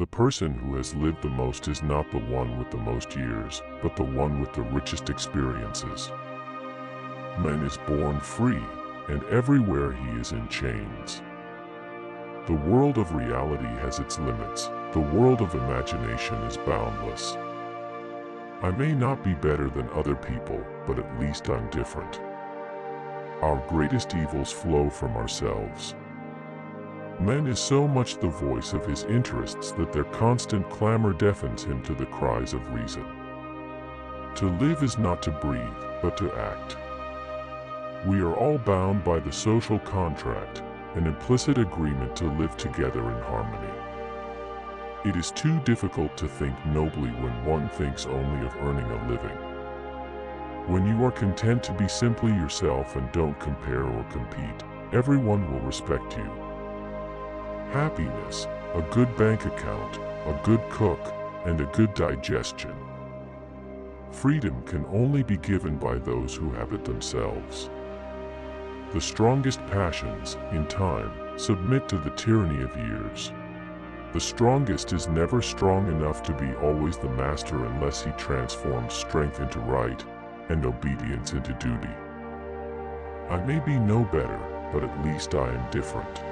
The person who has lived the most is not the one with the most years, but the one with the richest experiences. Man is born free, and everywhere he is in chains. The world of reality has its limits. The world of imagination is boundless. I may not be better than other people, but at least I'm different. Our greatest evils flow from ourselves. Man is so much the voice of his interests that their constant clamor deafens him to the cries of reason. To live is not to breathe, but to act. We are all bound by the social contract, an implicit agreement to live together in harmony. It is too difficult to think nobly when one thinks only of earning a living. When you are content to be simply yourself and don't compare or compete, everyone will respect you. Happiness, a good bank account, a good cook, and a good digestion. Freedom can only be given by those who have it themselves. The strongest passions, in time, submit to the tyranny of years. The strongest is never strong enough to be always the master unless he transforms strength into right, and obedience into duty. I may be no better, but at least I am different.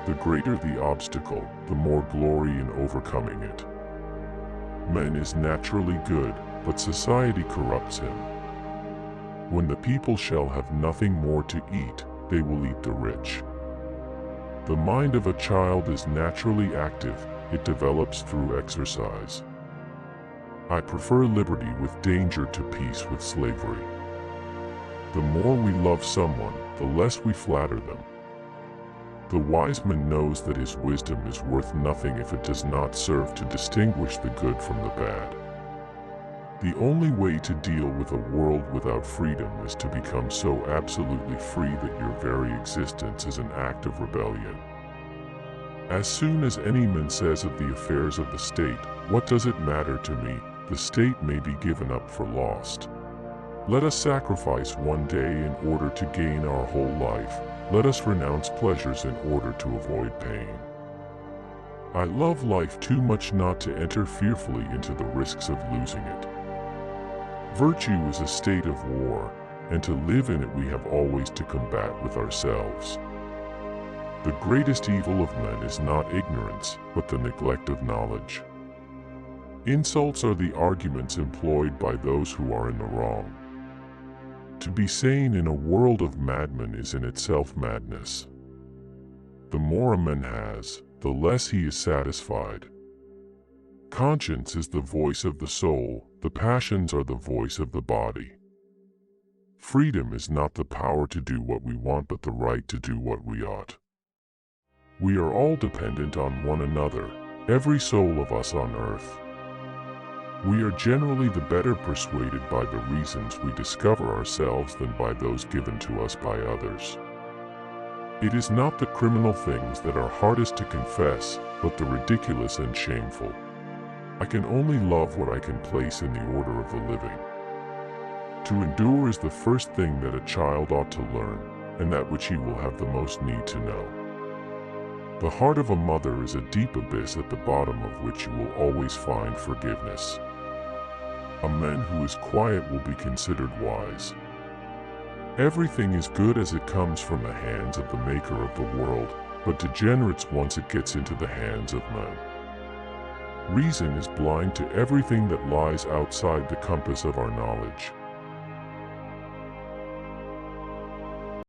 The greater the obstacle, the more glory in overcoming it. Man is naturally good, but society corrupts him. When the people shall have nothing more to eat, they will eat the rich. The mind of a child is naturally active, it develops through exercise. I prefer liberty with danger to peace with slavery. The more we love someone, the less we flatter them. The wise man knows that his wisdom is worth nothing if it does not serve to distinguish the good from the bad. The only way to deal with a world without freedom is to become so absolutely free that your very existence is an act of rebellion. As soon as any man says of the affairs of the state, "What does it matter to me?" the state may be given up for lost. Let us sacrifice one day in order to gain our whole life. Let us renounce pleasures in order to avoid pain. I love life too much not to enter fearfully into the risks of losing it. Virtue is a state of war, and to live in it we have always to combat with ourselves. The greatest evil of men is not ignorance, but the neglect of knowledge. Insults are the arguments employed by those who are in the wrong. To be sane in a world of madmen is in itself madness. The more a man has, the less he is satisfied. Conscience is the voice of the soul, the passions are the voice of the body. Freedom is not the power to do what we want but the right to do what we ought. We are all dependent on one another, every soul of us on earth. We are generally the better persuaded by the reasons we discover ourselves than by those given to us by others. It is not the criminal things that are hardest to confess, but the ridiculous and shameful. I can only love what I can place in the order of the living. To endure is the first thing that a child ought to learn, and that which he will have the most need to know. The heart of a mother is a deep abyss at the bottom of which you will always find forgiveness. A man who is quiet will be considered wise. Everything is good as it comes from the hands of the maker of the world, but degenerates once it gets into the hands of men. Reason is blind to everything that lies outside the compass of our knowledge.